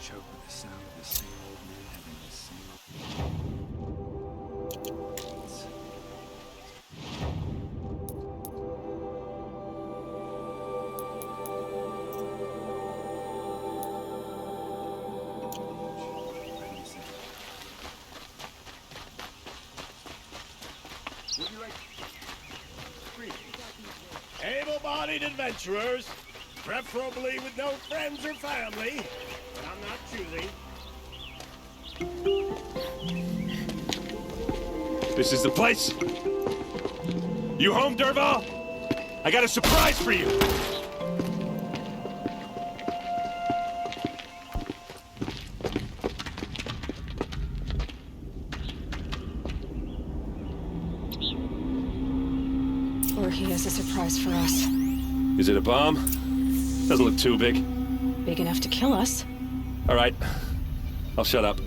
choke with the sound of the same old men having the same Able-bodied adventurers, preferably with no friends or family, but I'm not choosy. This is the place. You home, Derval? I got a surprise for you. Or he has a surprise for us. Is it a bomb? Doesn't look too big. Big enough to kill us. All right. I'll shut up.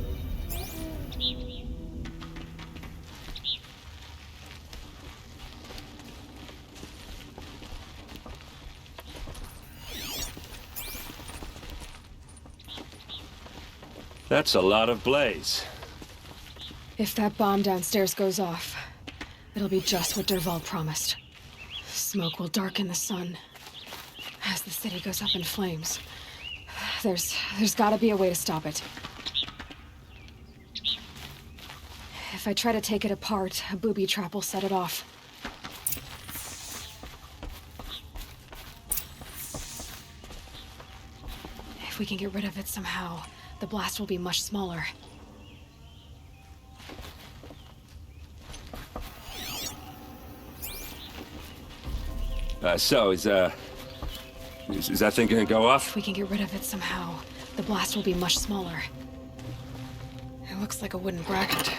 That's a lot of blaze. If that bomb downstairs goes off, it'll be just what Derval promised. Smoke will darken the sun as the city goes up in flames. There's gotta be a way to stop it. If I try to take it apart, a booby trap will set it off. If we can get rid of it somehow, the blast will be much smaller. Is that thing gonna go off? If we can get rid of it somehow, the blast will be much smaller. It looks like a wooden bracket.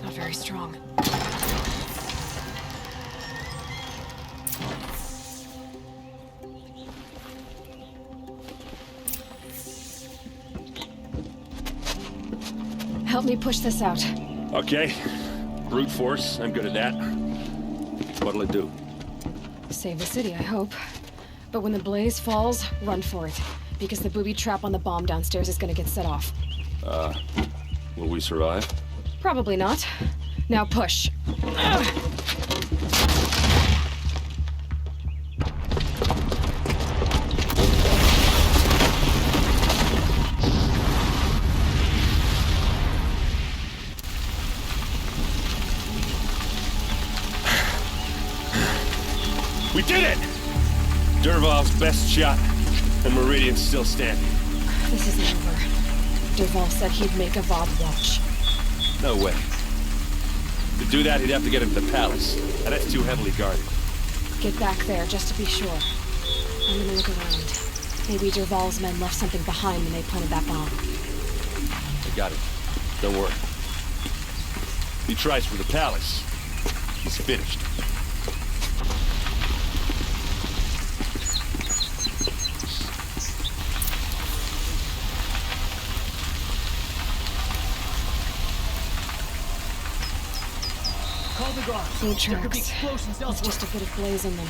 Not very strong. Help me push this out. Okay. Brute force, I'm good at that. What'll it do? Save the city, I hope. But when the blaze falls, run for it. Because the booby trap on the bomb downstairs is gonna get set off. Will we survive? Probably not. Now push. We did it! Derval's best shot, and Meridian's still standing. This isn't over. Derval said he'd make a VOD watch. No way. To do that, he'd have to get into the palace, and that's too heavily guarded. Get back there, just to be sure. I'm gonna look around. Maybe Derval's men left something behind when they planted that bomb. I got it. Don't worry. If he tries for the palace, he's finished. Call the guards. Food There could be tracks. explosions It's elsewhere. just a bit of blaze in them.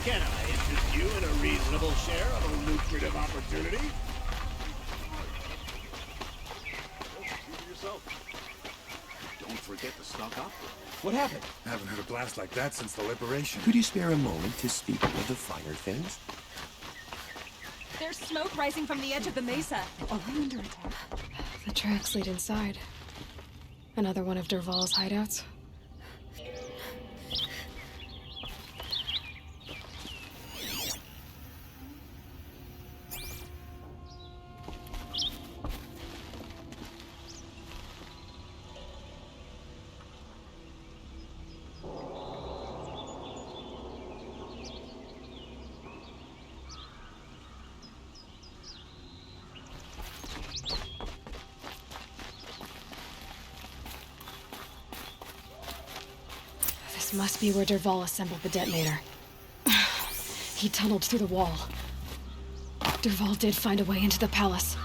Can I interest you in a reasonable share of a lucrative opportunity? Don't forget to stock up. What happened? I haven't heard a blast like that since the liberation. Could you spare a moment to speak of the finer things? There's smoke rising from the edge of the mesa. Are we under attack? The tracks lead inside. Another one of Derval's hideouts. This must be where Derval assembled the detonator. He tunneled through the wall. Derval did find a way into the palace.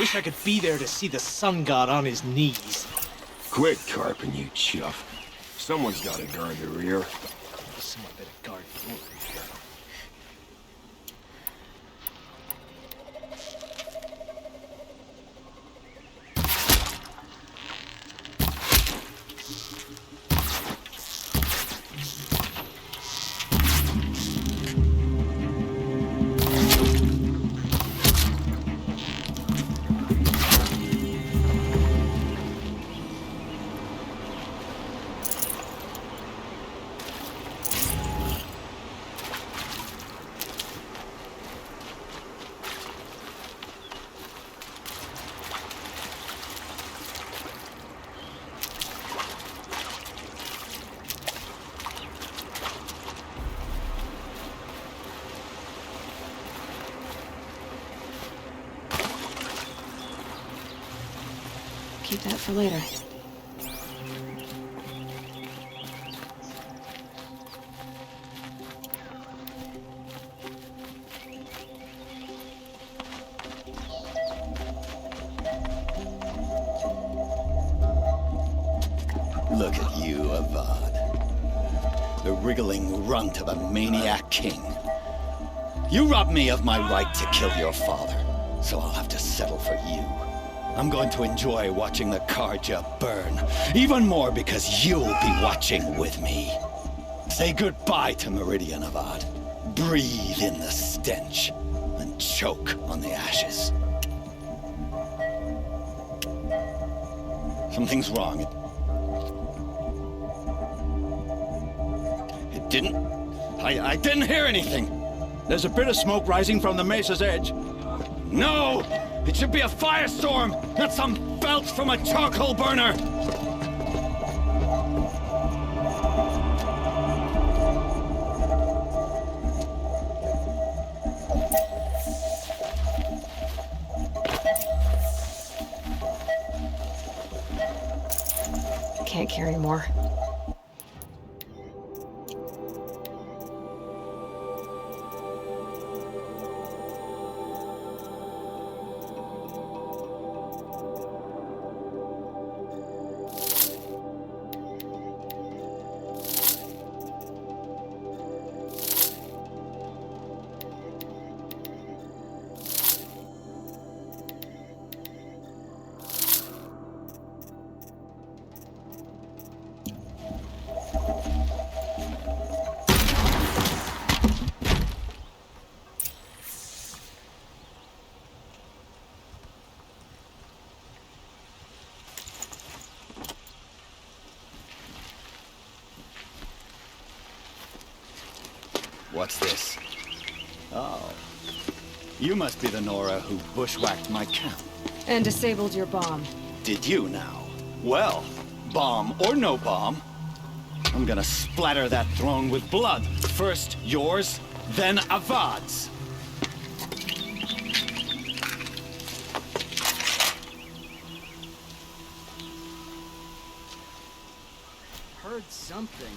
Wish I could be there to see the sun god on his knees. Quit carping, you chuff. Someone's gotta guard the rear. Someone better guard your rear. Keep that for later. Look at you, Avad. The wriggling runt of a maniac king. You robbed me of my right to kill your father, so I'll have to settle for you. I'm going to enjoy watching the Karja burn, even more because you'll be watching with me. Say goodbye to Meridian, Avad. Breathe in the stench, and choke on the ashes. Something's wrong. It didn't... I didn't hear anything. There's a bit of smoke rising from the mesa's edge. No! It should be a firestorm, not some belch from a charcoal burner! Can't carry more. What's this? Oh. You must be the Nora who bushwhacked my camp. And disabled your bomb. Did you now? Well, bomb or no bomb, I'm gonna splatter that throne with blood. First yours, then Avad's. Heard something.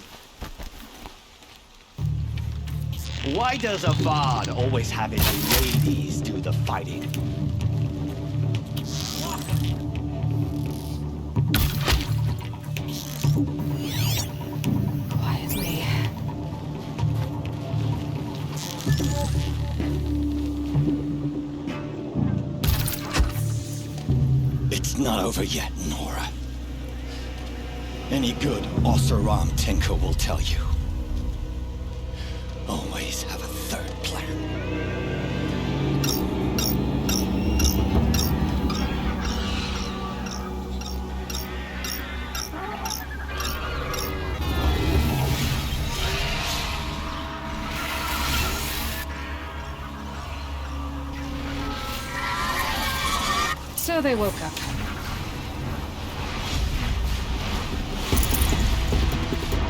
Why does Avad always have his ladies do the fighting? Quietly. It's not over yet, Nora. Any good Oseram Tinker will tell you. Always have a third plan. So they woke up.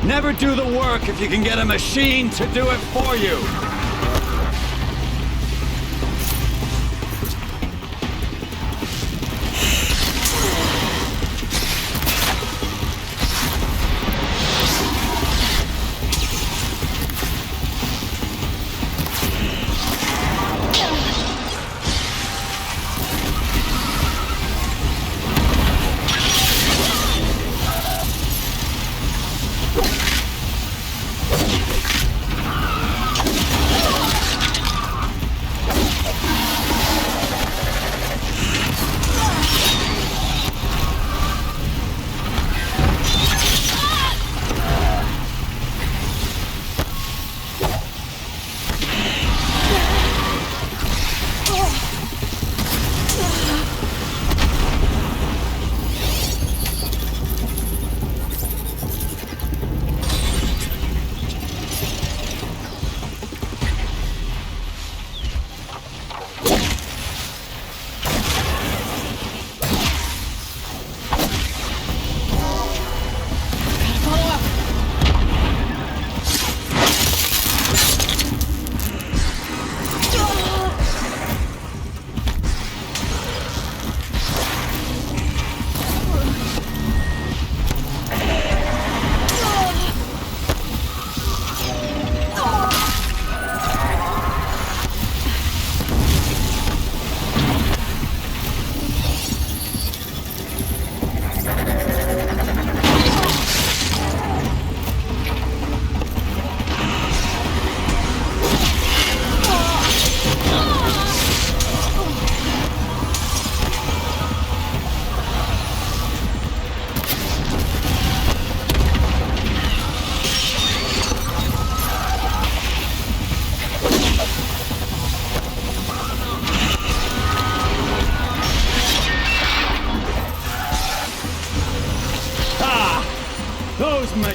Never do the work if you can get a machine to do it for you.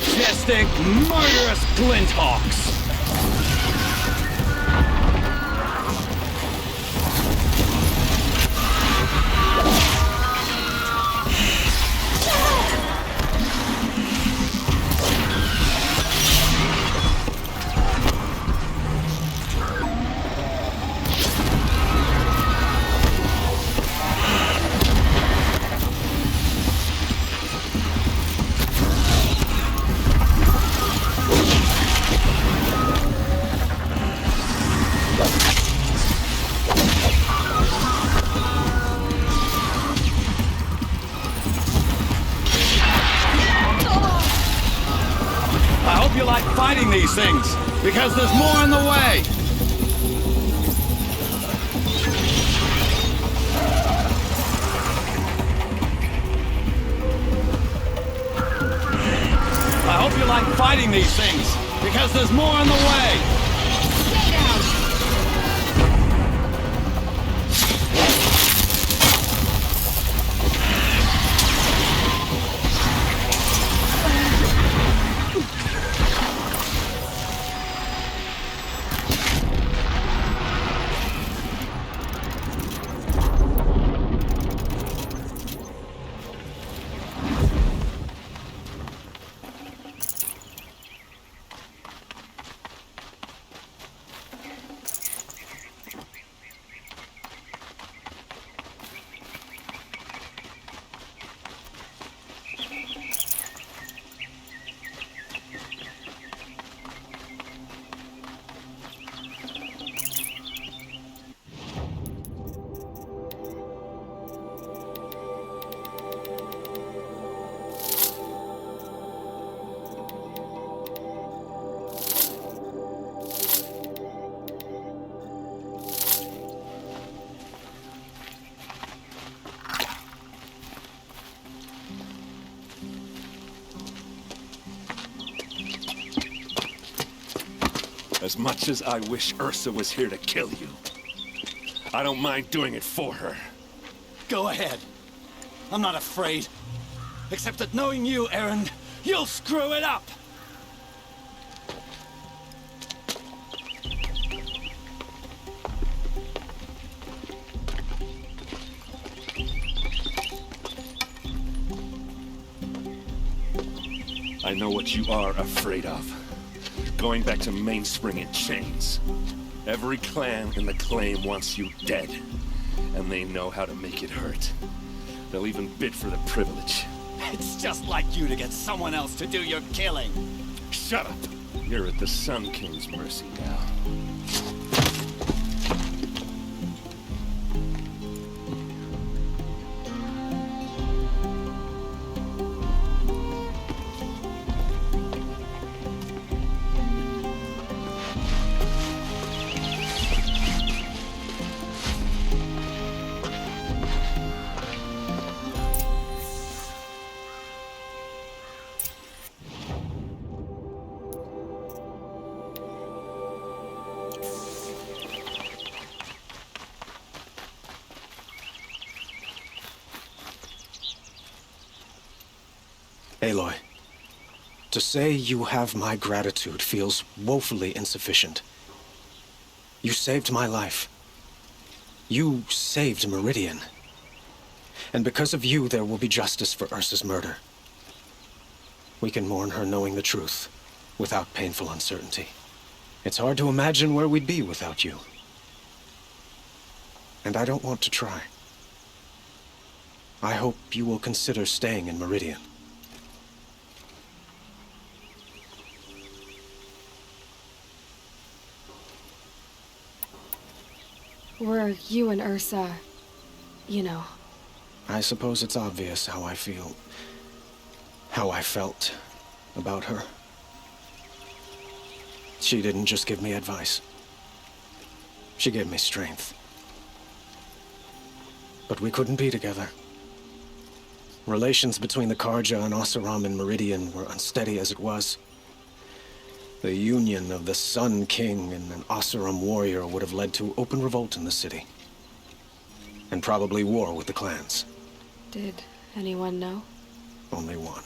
majestic, murderous glinthawks! I hope you like fighting these things, because there's more on the way! I hope you like fighting these things, because there's more on the way! Stay down! As much as I wish Ursa was here to kill you, I don't mind doing it for her. Go ahead. I'm not afraid. Except that knowing you, Aaron, you'll screw it up! I know what you are afraid of. Going back to Mainspring in chains. Every clan in the claim wants you dead. And they know how to make it hurt. They'll even bid for the privilege. It's just like you to get someone else to do your killing. Shut up! You're at the Sun King's mercy now. Aloy, to say you have my gratitude feels woefully insufficient. You saved my life. You saved Meridian. And because of you, there will be justice for Ursa's murder. We can mourn her knowing the truth, without painful uncertainty. It's hard to imagine where we'd be without you. And I don't want to try. I hope you will consider staying in Meridian. Were you and Ursa, you know... I suppose it's obvious how I feel, how I felt about her. She didn't just give me advice. She gave me strength. But we couldn't be together. Relations between the Karja and Oseram in Meridian were unsteady as it was. The union of the Sun King and an Oseram warrior would have led to open revolt in the city. And probably war with the clans. Did anyone know? Only one.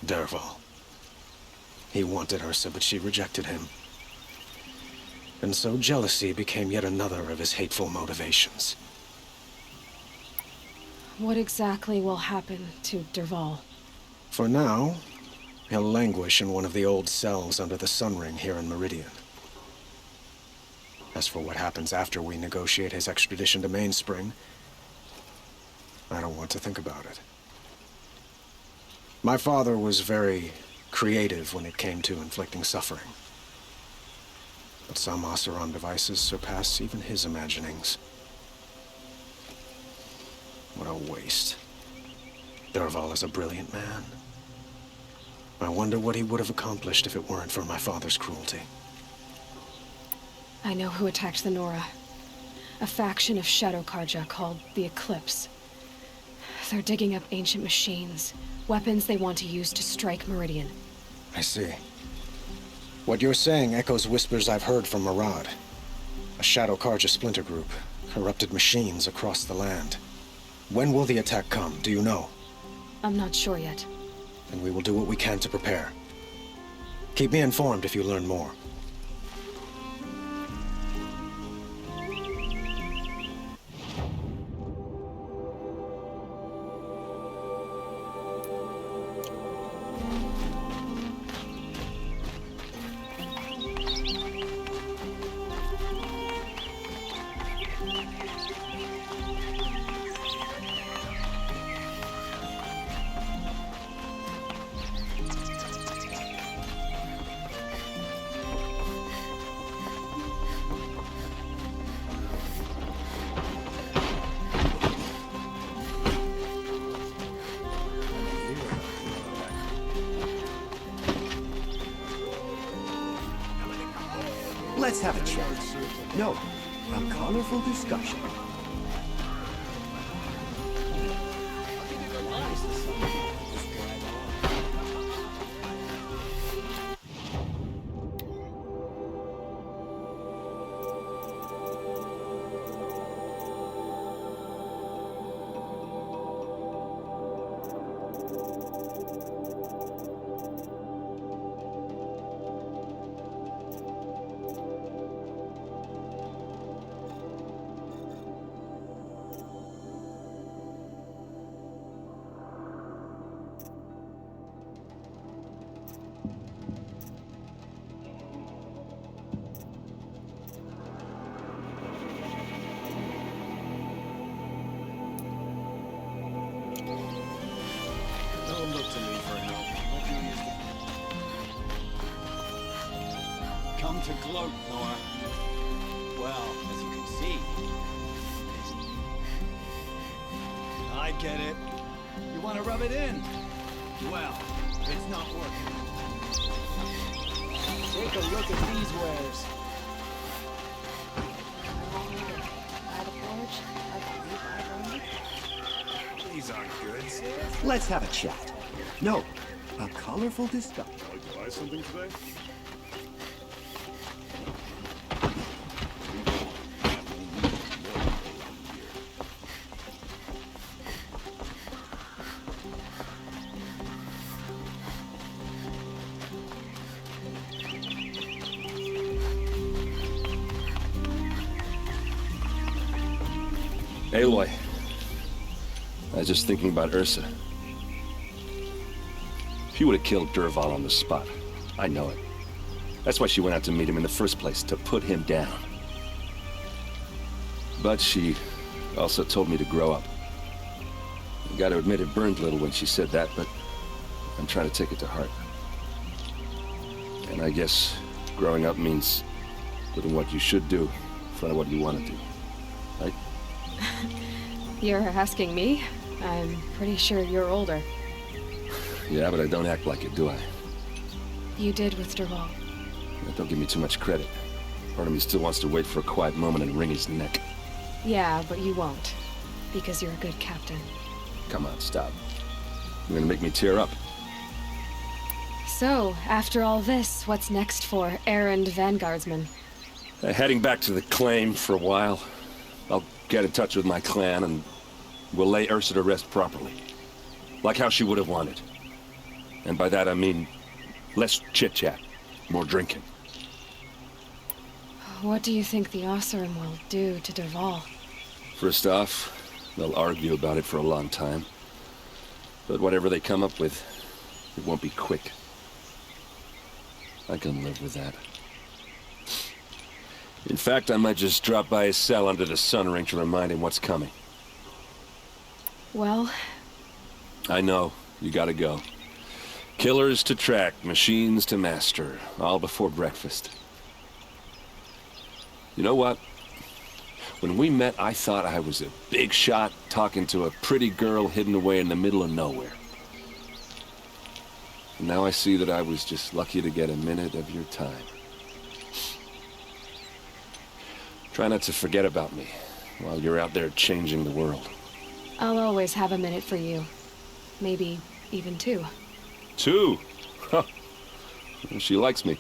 Dervahl. He wanted Ursa, but she rejected him. And so jealousy became yet another of his hateful motivations. What exactly will happen to Dervahl? For now, he'll languish in one of the old cells under the Sun Ring here in Meridian. As for what happens after we negotiate his extradition to Mainspring, I don't want to think about it. My father was very creative when it came to inflicting suffering. But some Oseram devices surpass even his imaginings. What a waste. Dervahl is a brilliant man. I wonder what he would have accomplished if it weren't for my father's cruelty. I know who attacked the Nora. A faction of Shadow Karja called the Eclipse. They're digging up ancient machines, weapons they want to use to strike Meridian. I see. What you're saying echoes whispers I've heard from Murad. A Shadow Karja splinter group, corrupted machines across the land. When will the attack come, do you know? I'm not sure yet. Then we will do what we can to prepare. Keep me informed if you learn more. Let's have a chat. No, a colorful discussion. Don't look to me for help. Come to gloat, Nora. Well, as you can see, I get it. You want to rub it in? Well, it's not working. Take a look at these wares. These aren't goods. Let's have a chat. No, a colorful discussion. Like to buy something today? Aloy. I was just thinking about Ursa. She would have killed Dervahl on the spot. I know it. That's why she went out to meet him in the first place, to put him down. But she also told me to grow up. I gotta admit it burned a little when she said that, but I'm trying to take it to heart. And I guess growing up means doing what you should do in front of what you want to do. Right? You're asking me? I'm pretty sure you're older. Yeah, but I don't act like it, do I? You did with Dervahl. Don't give me too much credit. Part of me still wants to wait for a quiet moment and wring his neck. Yeah, but you won't. Because you're a good captain. Come on, stop. You're gonna make me tear up. So, after all this, what's next for errand vanguardsman? Heading back to the claim for a while. I'll get in touch with my clan and we'll lay Ursa to rest properly. Like how she would have wanted. And by that I mean, Less chit-chat, more drinking. What do you think the Osseram will do to Derval? First off, they'll argue about it for a long time. But whatever they come up with, it won't be quick. I can live with that. In fact, I might just drop by his cell under the sun ring to remind him what's coming. Well... I know. You gotta go. Killers to track, machines to master, all before breakfast. You know what? When we met, I thought I was a big shot talking to a pretty girl hidden away in the middle of nowhere. And now I see that I was just lucky to get a minute of your time. Try not to forget about me while you're out there changing the world. I'll always have a minute for you. Maybe even two. Two? Huh. She likes me.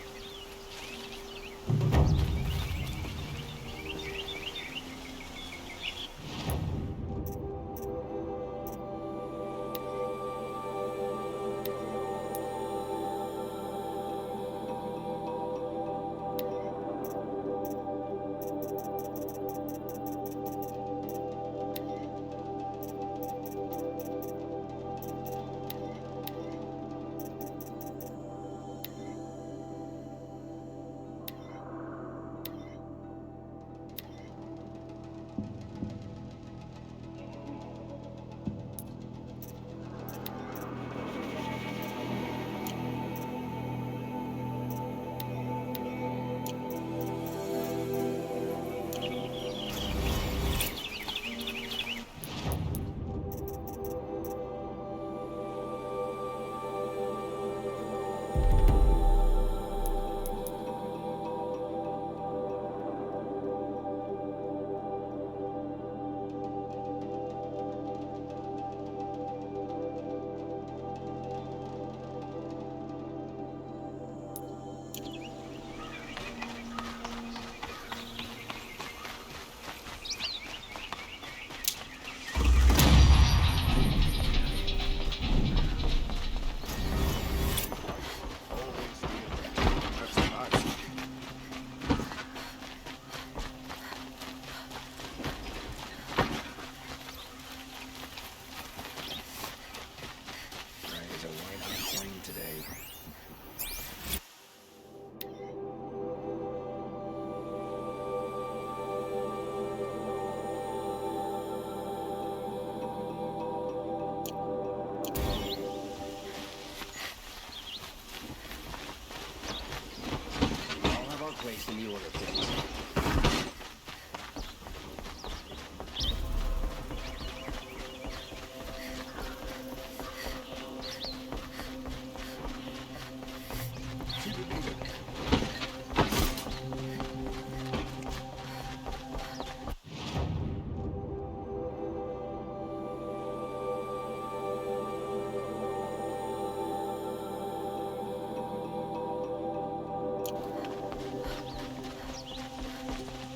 Place in the order, please.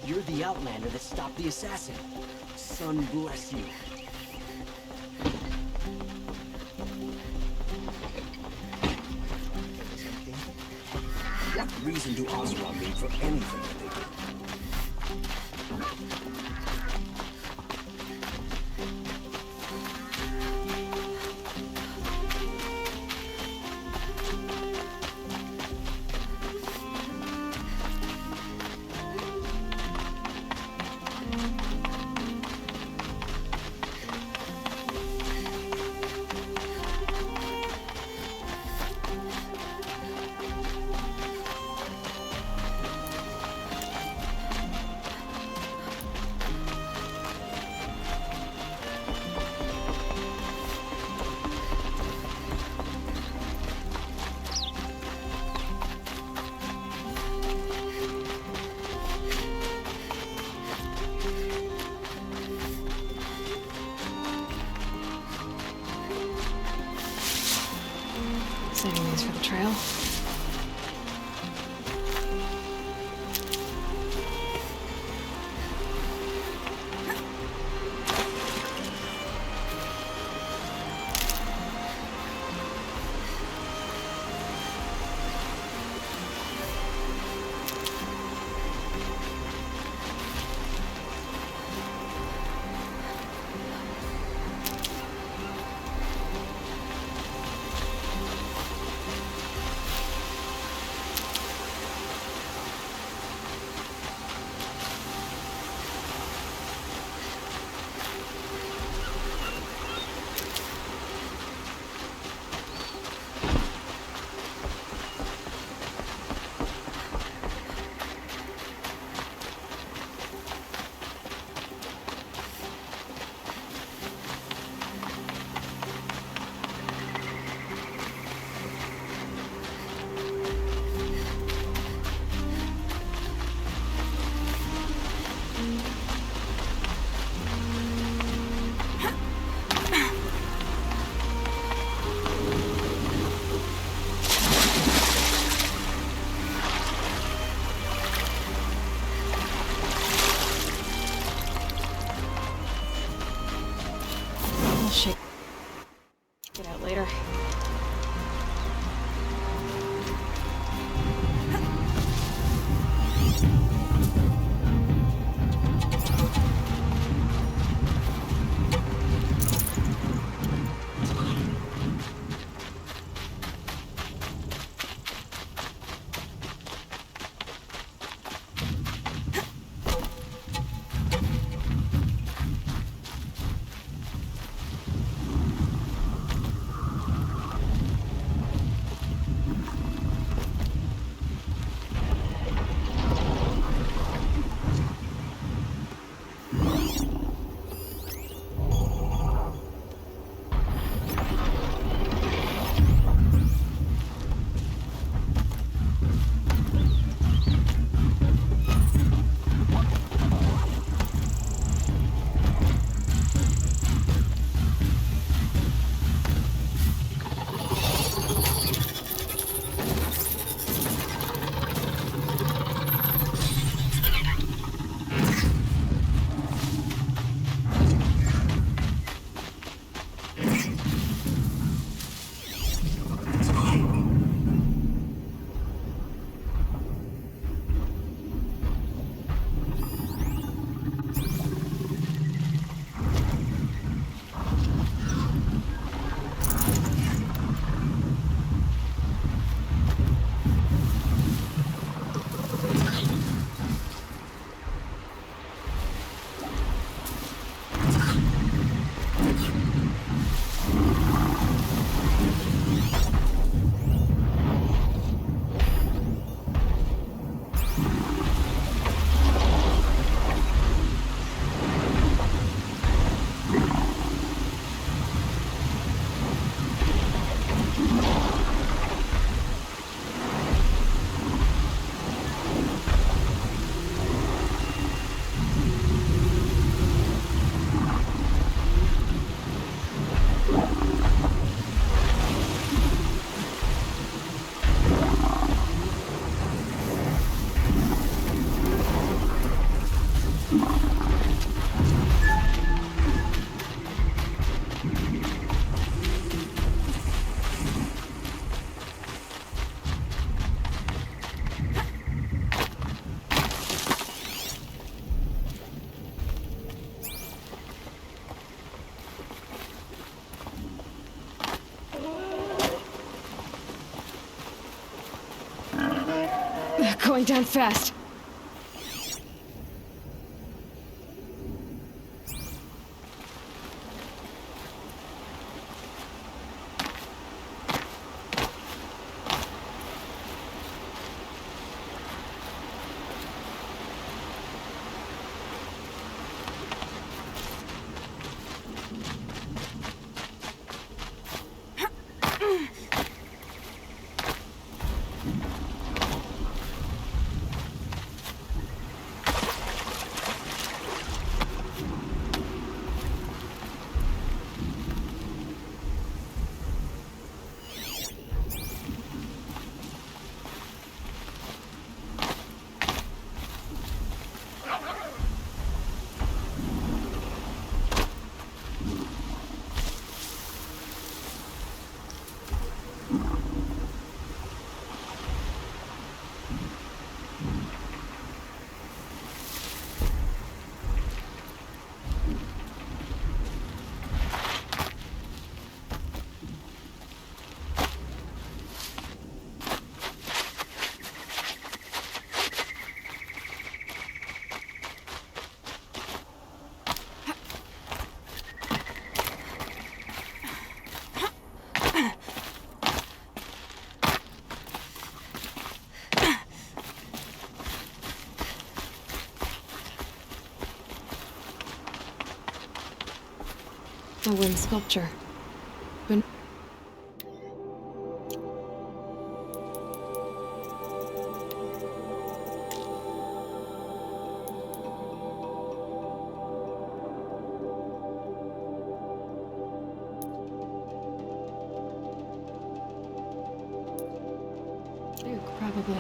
You're the Outlander that stopped the assassin. Sun bless you. What reason do Osram need for anything that they do? Going down fast. A wind sculpture. But Duke, probably.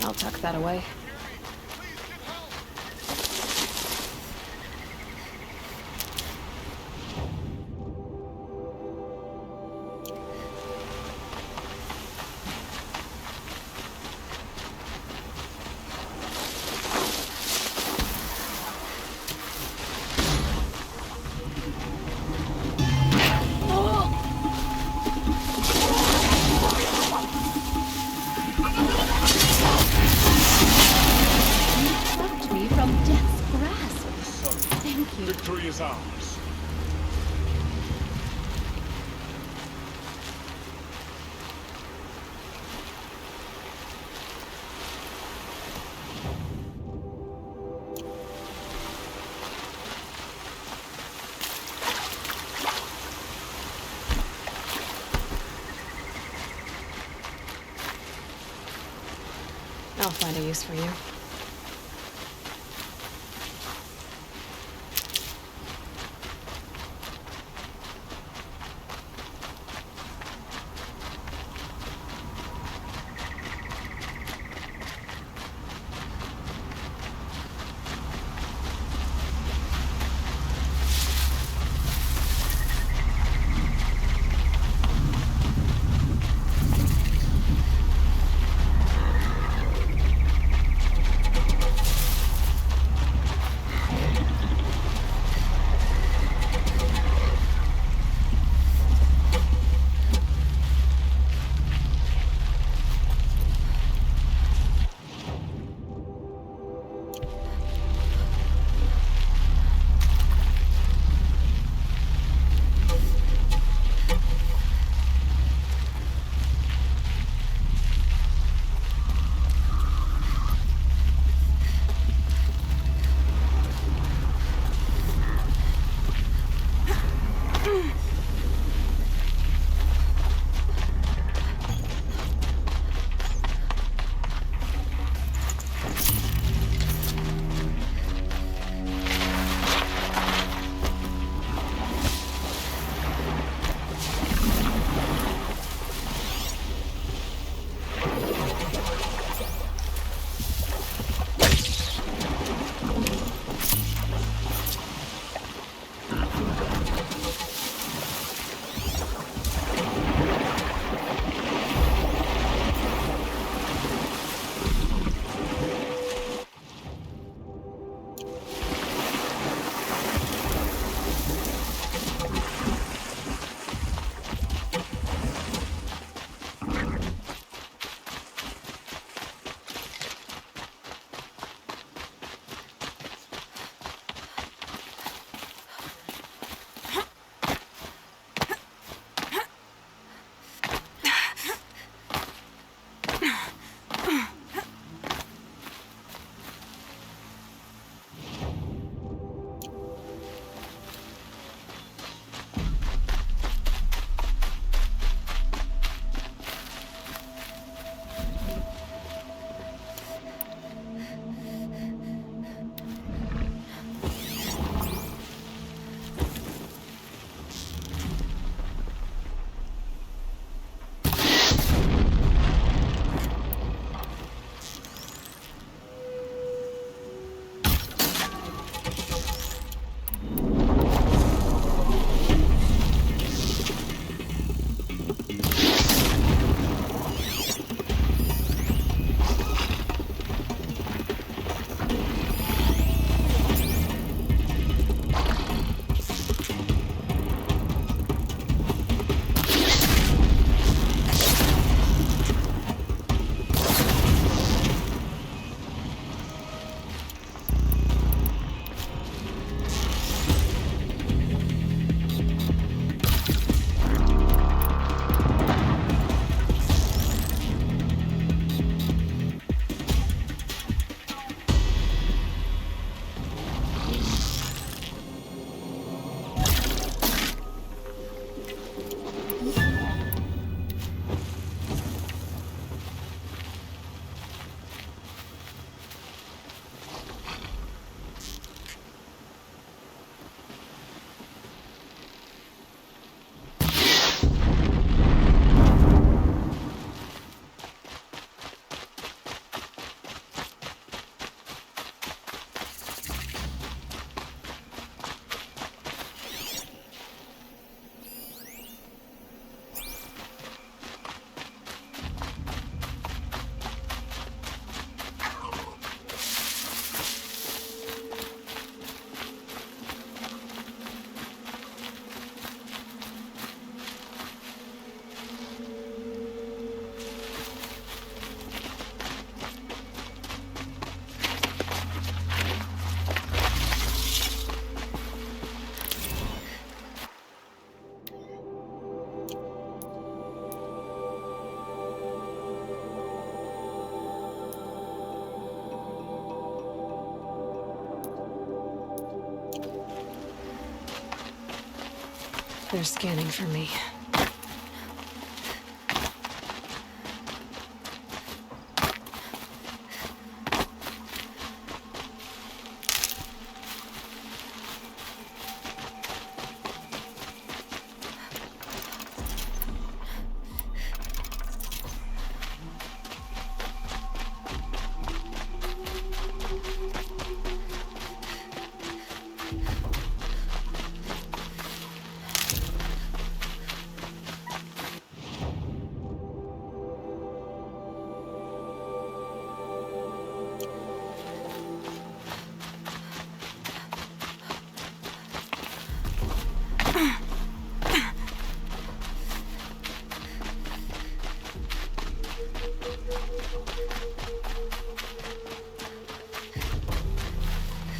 I'll tuck that away. Victory is ours. I'll find a use for you. They're scanning for me.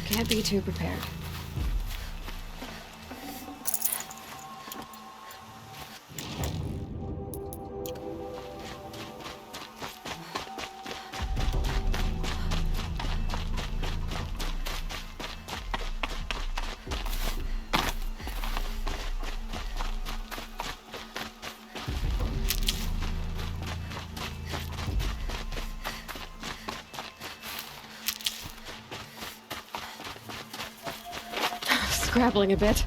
Can't be too prepared. Scrabbling a bit.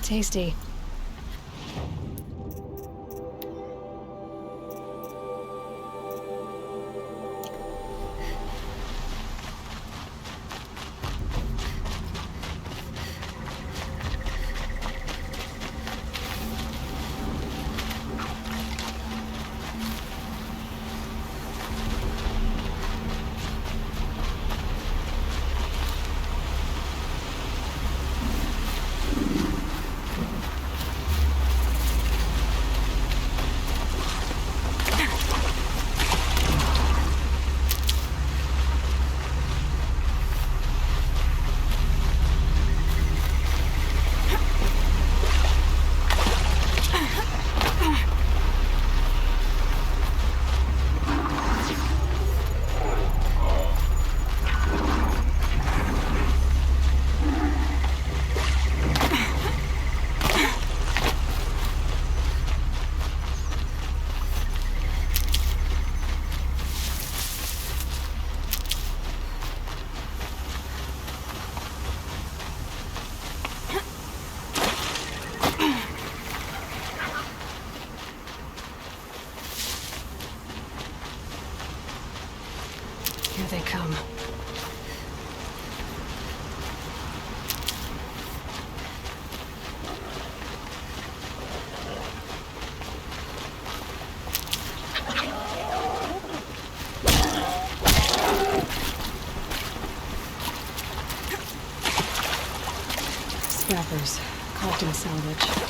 Tasty. Here they come. Scrappers, collecting salvage.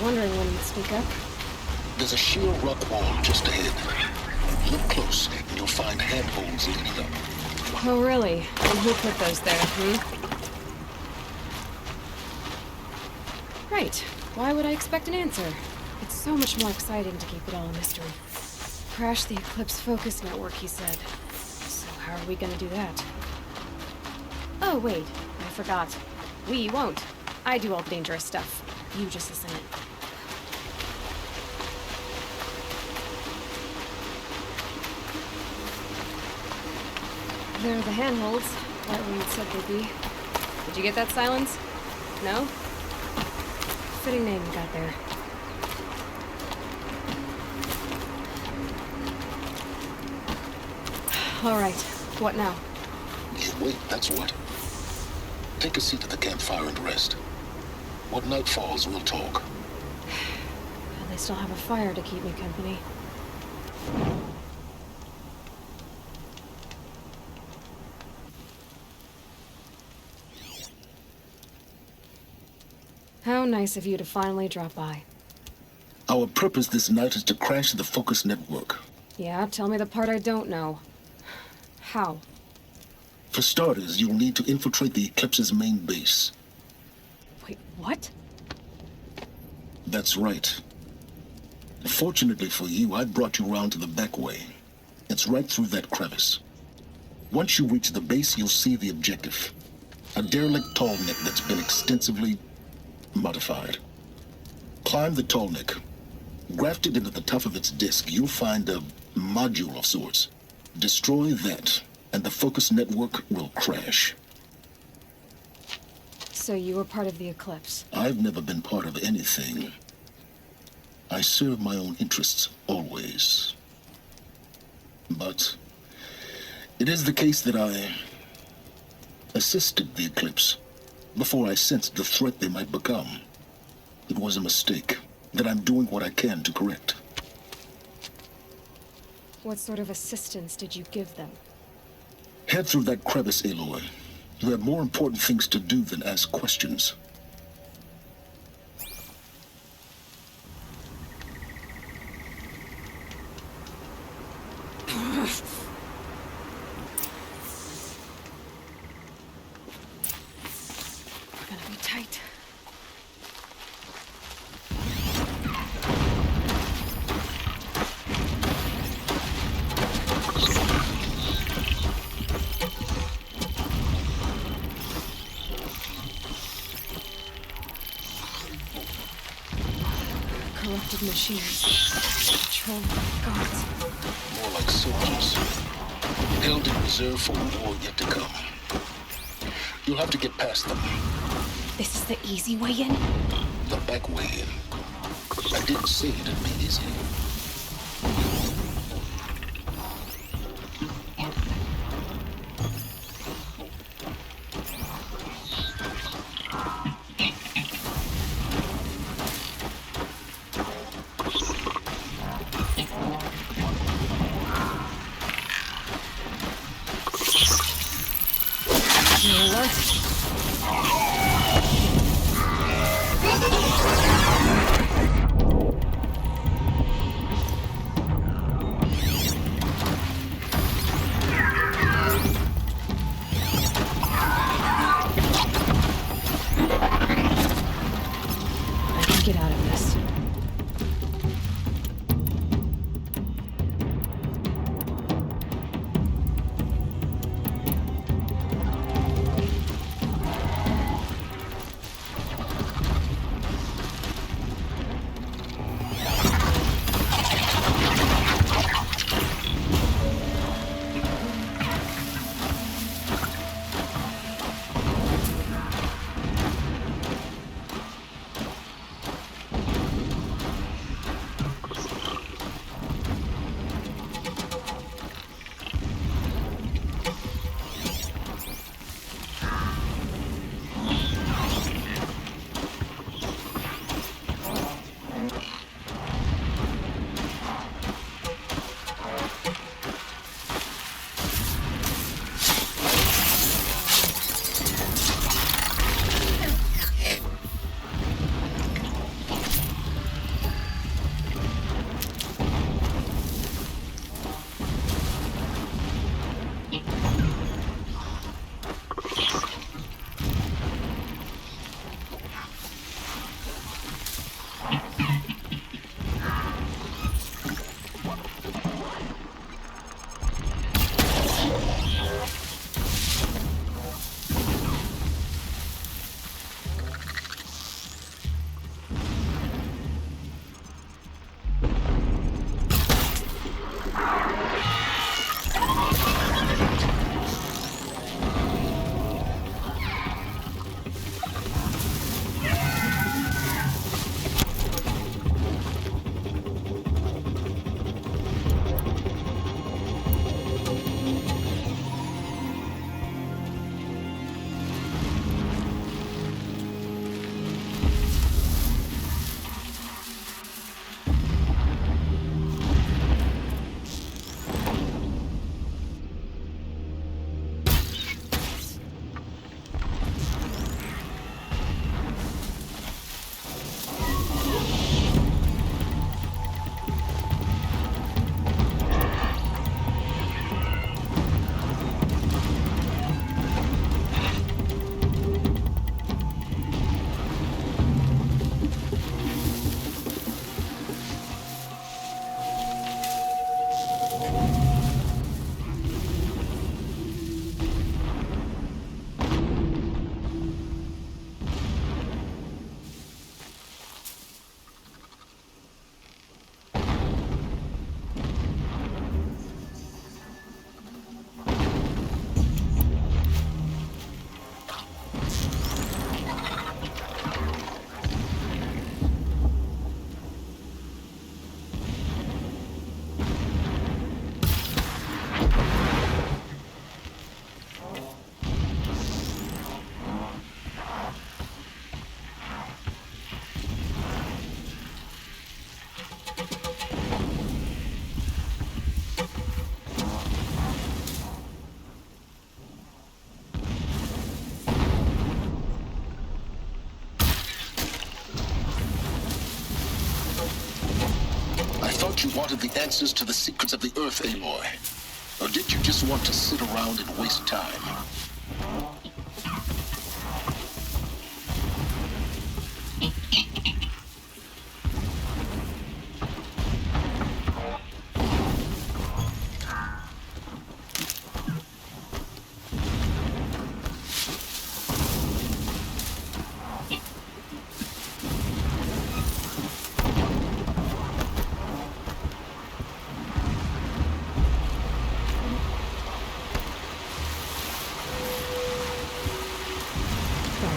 wondering when you'd speak up. There's a sheer rock wall just ahead. Look close, and you'll find handholds leading up. Oh, really? And who put those there, Right. Why would I expect an answer? It's so much more exciting to keep it all a mystery. Crash the Eclipse focus network, he said. So how are we gonna do that? Oh, wait. I forgot. We won't. I do all the dangerous stuff. You just listen in. There are the handholds, right where you'd said they'd be. Did you get that, Silence? No? Fitting name you got there. All right, what now? Yeah, wait, that's what. Take a seat at the campfire and rest. When night falls, we'll talk. Well, they still have a fire to keep me company. How nice of you to finally drop by. Our purpose this night is to crash the focus network. Yeah, tell me the part I don't know. How? For starters, you'll need to infiltrate the Eclipse's main base. Wait, what? That's right. Fortunately for you, I brought you around to the back way. It's right through that crevice. Once you reach the base, you'll see the objective. A derelict tall neck that's been extensively modified. Climb the tall neck. Grafted into the top of its disk, you'll find a module of sorts. Destroy that, and the focus network will crash. So you were part of the Eclipse? I've never been part of anything. I serve my own interests, always. But it is the case that I assisted the Eclipse before I sensed the threat they might become. It was a mistake that I'm doing what I can to correct. What sort of assistance did you give them? Head through that crevice, Aloy. You have more important things to do than ask questions. We're gonna be tight. Corrupted machines. Controlled by gods. More like soldiers. Held in reserve for a war yet to come. You'll have to get past them. This is the easy way in? The back way in. I didn't say it'd be easy. Get out of this. You wanted the answers to the secrets of the Earth, Aloy? Or did you just want to sit around and waste time?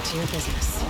To your business.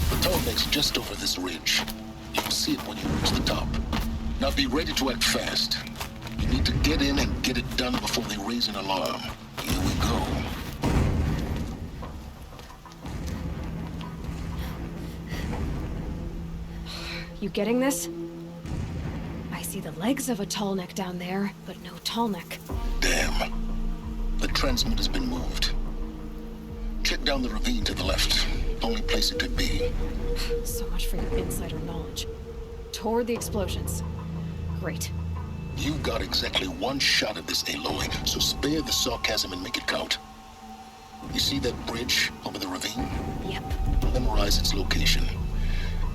The tall neck's just over this ridge. You'll see it when you reach the top. Now be ready to act fast. You need to get in and get it done before they raise an alarm. Here we go. You getting this? I see the legs of a tall neck down there, but no tall neck. Damn. The transmitter's been moved. Check down the ravine to the left. Only place it could be. So much for your insider knowledge. Toward the explosions. Great. You've got exactly one shot at this, Aloy, so spare the sarcasm and make it count. You see that bridge over the ravine? Yep. Memorize its location.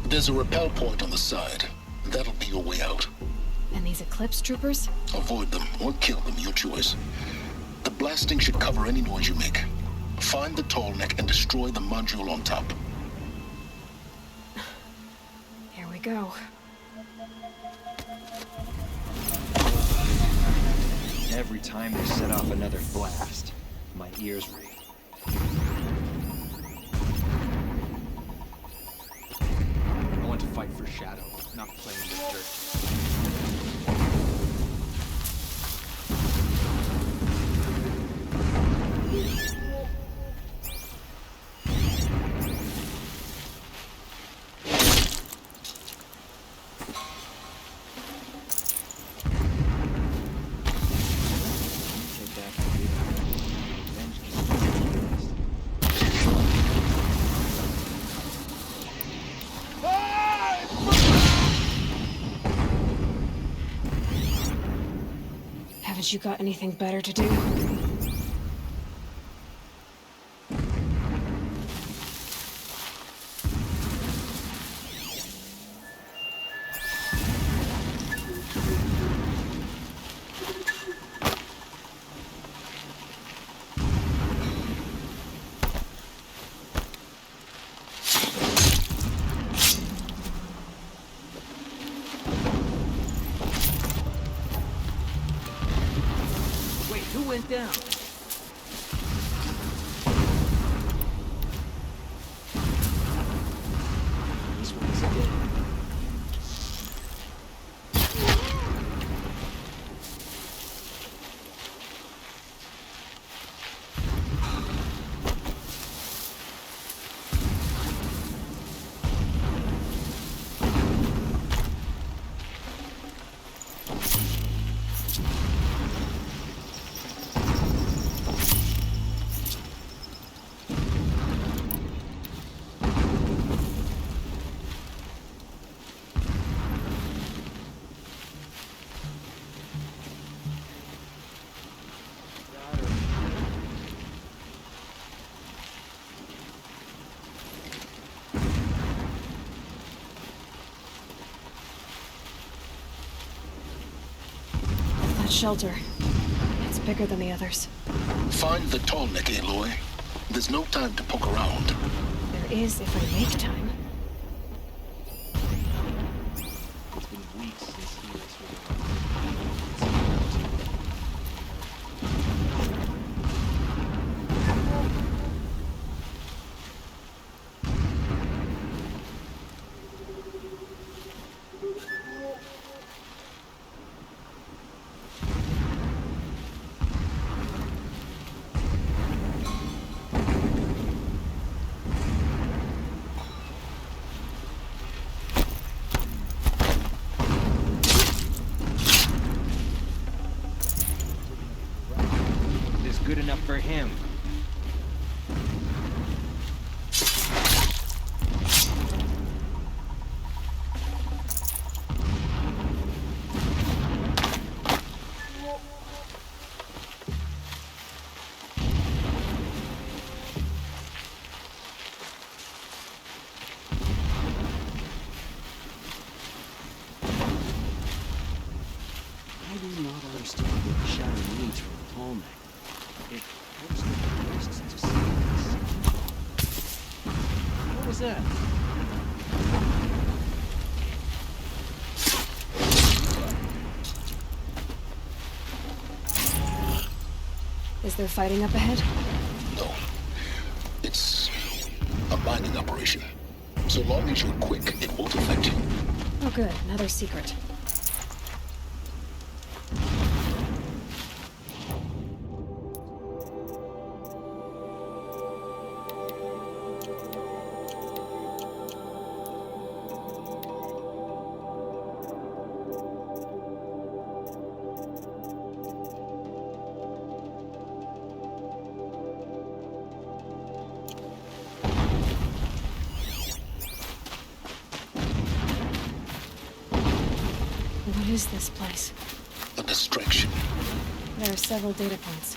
There's a rappel point on the side. That'll be your way out. And these Eclipse troopers? Avoid them or kill them, your choice. The blasting should cover any noise you make. Find the tall neck and destroy the module on top. Here we go. Every time they set off another blast, my ears ring. I want to fight for Shadow, not play in the dirt. Haven't you got anything better to do? Who went down? This one's dead. Shelter. It's bigger than the others. Find the tall neck, Aloy. There's no time to poke around. There is if I make time. It's been weeks since he was good enough for him. I do not understand what the Shadow needs from the tall neck. It helps with the risks to see this. What was that? Is there fighting up ahead? No. It's a mining operation. So long as you're quick, it won't affect you. Oh good, another secret. What is this place? A distraction. There are several data points.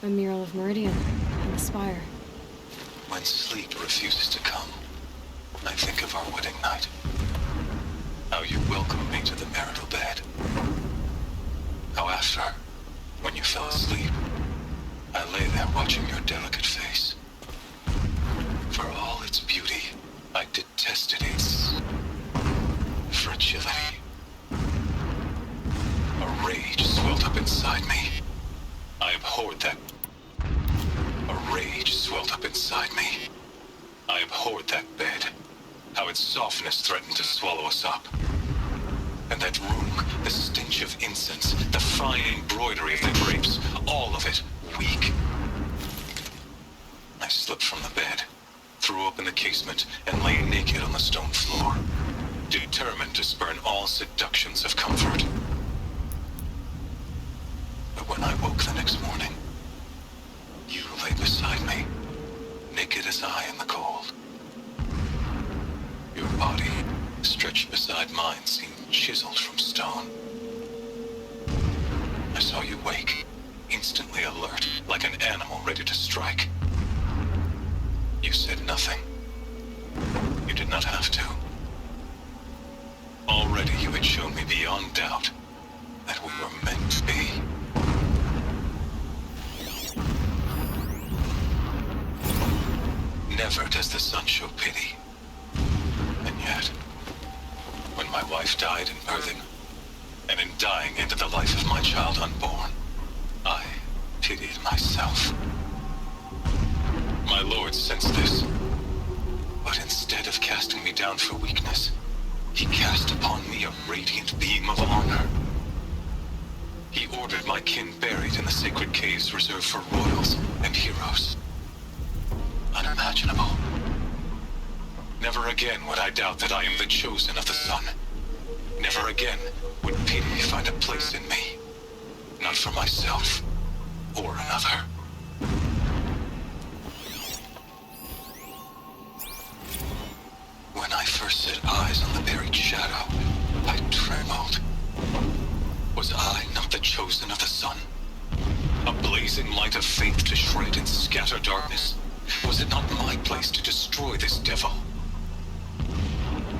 A mural of Meridian and the spire. When sleep refuses to come, I think of our wedding night. How you welcomed me to the marital bed. How after, when you fell asleep, I lay there watching your delicate face. For all its beauty, I detested its fragility. A rage swelled up inside me. I abhorred that. A rage swelled up inside me. I abhorred that bed. How its softness threatened to swallow us up. And that room, the stench of incense, the fine embroidery of the drapes, all of it weak. I slipped from the bed, threw open the casement, and lay naked on the stone floor, determined to spurn all seductions of comfort. But when I woke the next morning, you lay beside me, naked as I in the cold. Your body, stretched beside mine, seemed chiseled from stone. I saw you wake, instantly alert, like an animal ready to strike. You said nothing. You did not have to. Already you had shown me beyond doubt that we were meant to be. Never does the sun show pity. And yet, when my wife died in birthing, and in dying ended the life of my child unborn, I pitied myself. My lord sensed this, but instead of casting me down for weakness, he cast upon me a radiant beam of honor. He ordered my kin buried in the sacred caves reserved for royals and heroes. Unimaginable. Never again would I doubt that I am the chosen of the sun. Never again would pity find a place in me, not for myself or another. When I first set eyes on the buried shadow, I trembled. Was I not the chosen of the sun? A blazing light of faith to shred and scatter darkness? Was it not my place to destroy this devil?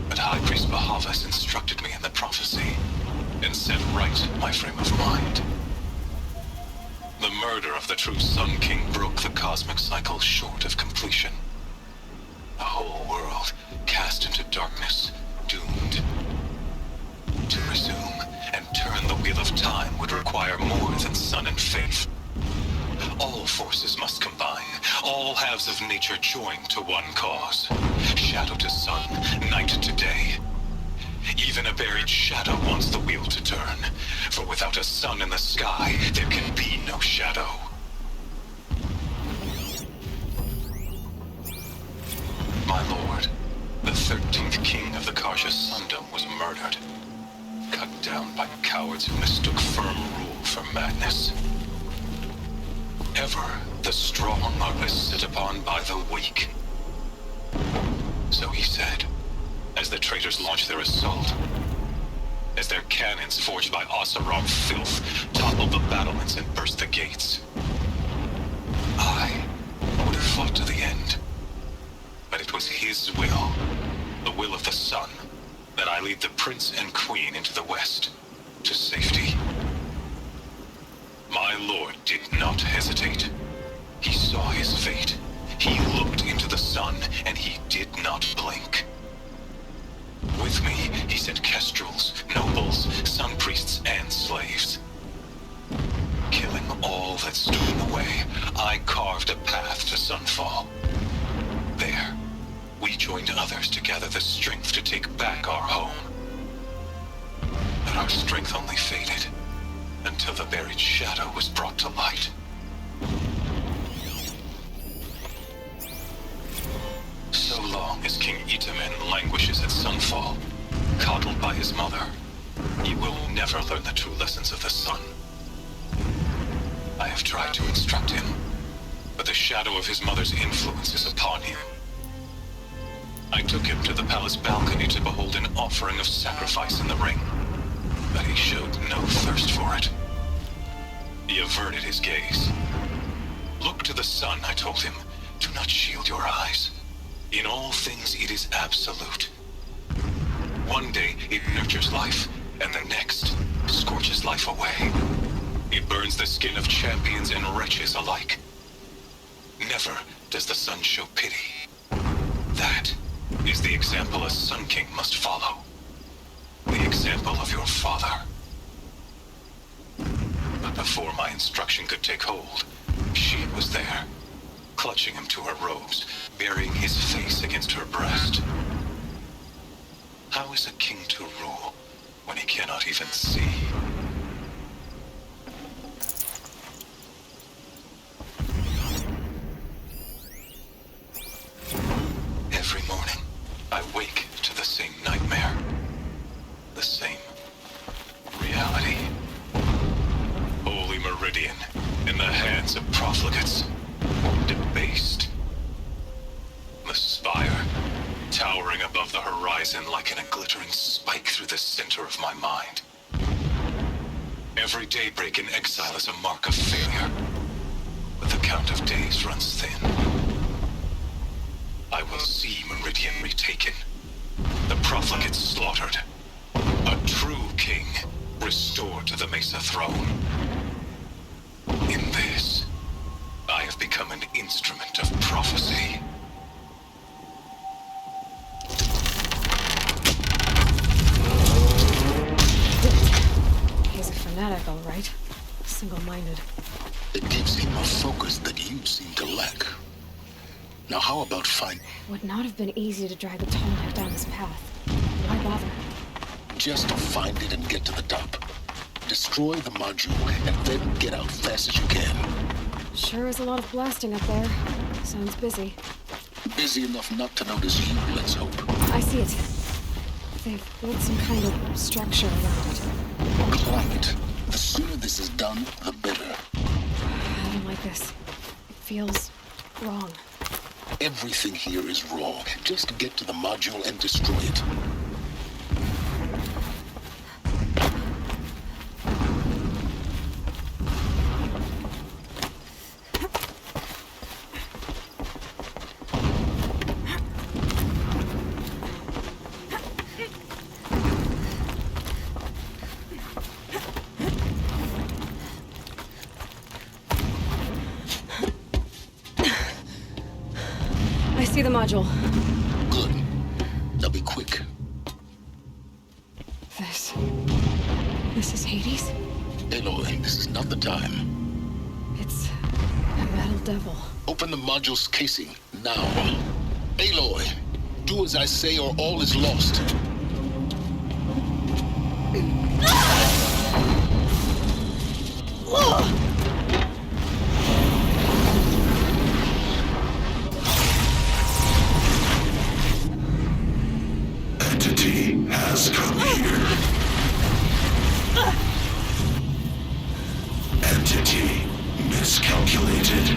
But High Priest Bahavas instructed me in the prophecy, and set right my frame of mind. The murder of the true Sun King broke the cosmic cycle short of completion. The whole world cast into darkness, doomed. To resume and turn the wheel of time would require more than sun and faith. All forces must combine, all halves of nature join to one cause. Shadow to sun, night to day. Even a buried shadow wants the wheel to turn, for without a sun in the sky, there can be no shadow. My lord, the 13th king of the Karja Sundom was murdered, cut down by cowards who mistook firm rule for madness. Ever the strong are beset upon by the weak. So he said, as the traitors launched their assault, as their cannons forged by Oseram filth toppled the battlements and burst the gates. I would have fought to the end, but it was his will, the will of the sun, that I lead the prince and queen into the west, to safety. My lord did not hesitate. He saw his fate. He looked into the sun, and he did not blink. With me, he sent kestrels, nobles, sun priests, and slaves. Killing all that stood in the way, I carved a path to Sunfall. There, we joined others to gather the strength to take back our home. But our strength only faded until the buried shadow was brought to light. So long as King Itamen languishes at Sunfall, coddled by his mother, he will never learn the true lessons of the sun. I have tried to instruct him, but the shadow of his mother's influence is upon him. I took him to the palace balcony to behold an offering of sacrifice in the ring, but he showed no thirst for it. He averted his gaze. Look to the sun, I told him. Do not shield your eyes. In all things, it is absolute. One day, it nurtures life, and the next, scorches life away. It burns the skin of champions and wretches alike. Never does the sun show pity. That is the example a Sun King must follow. The example of your father. But before my instruction could take hold, she was there, clutching him to her robes, burying his face against her breast. How is a king to rule when he cannot even see? Every morning, I wake to the same nightmare. The same reality. Holy Meridian, in the hands of profligates. Debased. The spire, towering above the horizon like a glittering spike through the center of my mind. Every daybreak in exile is a mark of failure, but the count of days runs thin. I will see Meridian retaken, the profligates slaughtered, a true king restored to the Mesa throne. In this, I have become an instrument of prophecy. He's a fanatic, all right. Single-minded. It gives him a focus that you seem to lack. Now how about Would not have been easy to drag the tallneck down this path. Why bother? just find it and get to the top. Destroy the module and then get out fast as you can. Sure is a lot of blasting up there. Sounds busy. Busy enough not to notice you, let's hope. I see it. They've built some kind of structure around it. Climb it. The sooner this is done, the better. I don't like this. It feels wrong. Everything here is wrong. Just get to the module and destroy it. I see the module. Good. Now be quick. This is Hades? Aloy, this is not the time. It's a metal devil. Open the module's casing, now. Aloy, do as I say or all is lost. Entity has come here. Entity miscalculated.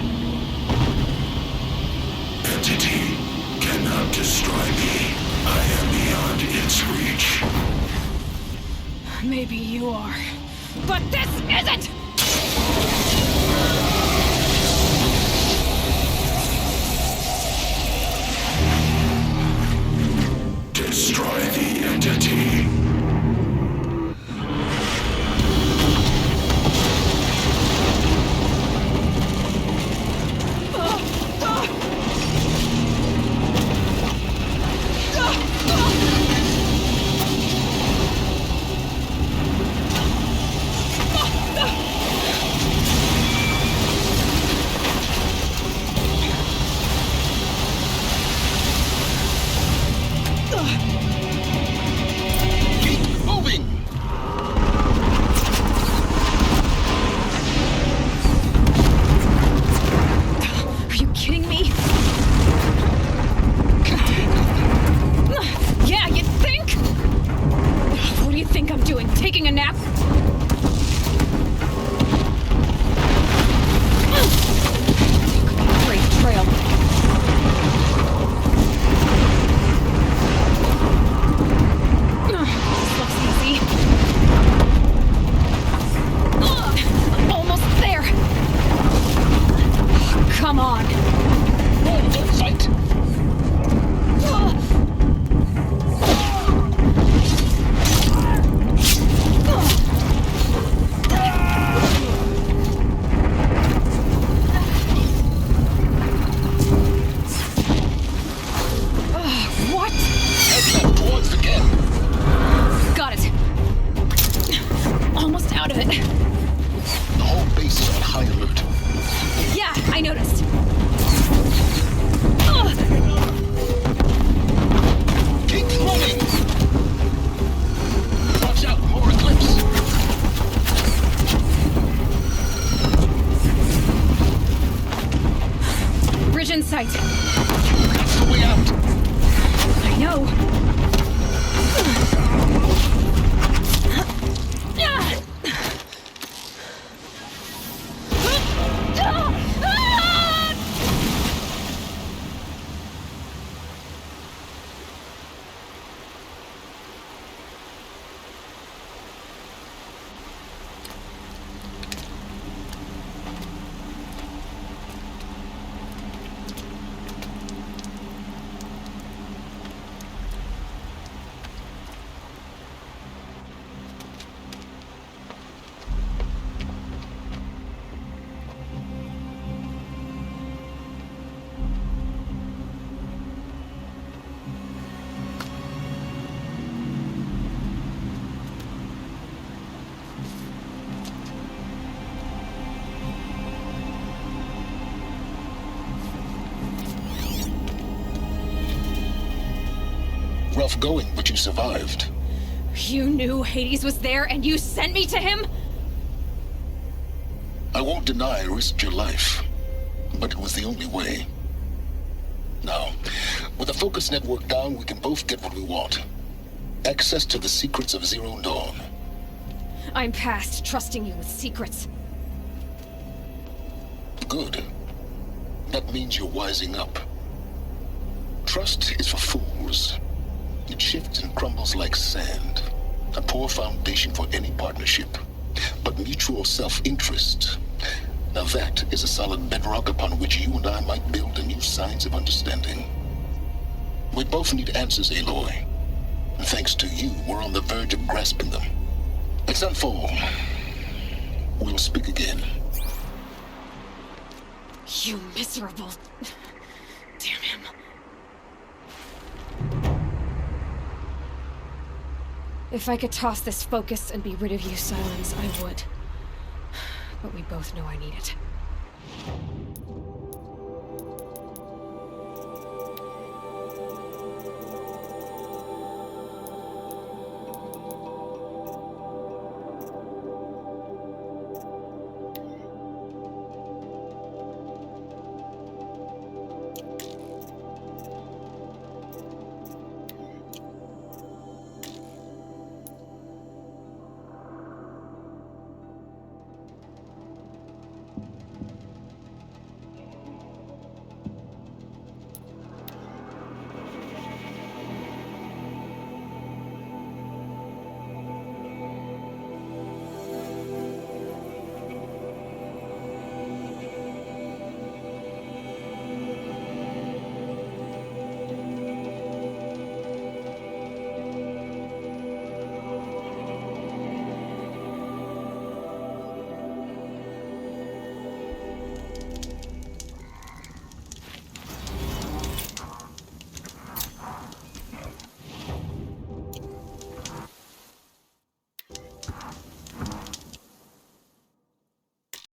Entity cannot destroy me. I am beyond its reach. Maybe you are, but this isn't! Destroy the entity. bridge in sight. That's the way out. I know. Rough going, but you survived. You knew Hades was there and you sent me to him? I won't deny I risked your life, but it was the only way. Now, with the focus network down, we can both get what we want. Access to the secrets of Zero Dawn. I'm past trusting you with secrets. Good. That means you're wising up. Trust is for fools. It shifts and crumbles like sand. A poor foundation for any partnership. But mutual self-interest, now that is a solid bedrock upon which you and I might build a new science of understanding. We both need answers, Aloy. And thanks to you, we're on the verge of grasping them. It's unfold. We'll speak again. You miserable... Damn him. If I could toss this focus and be rid of you, Silence, I would. But we both know I need it.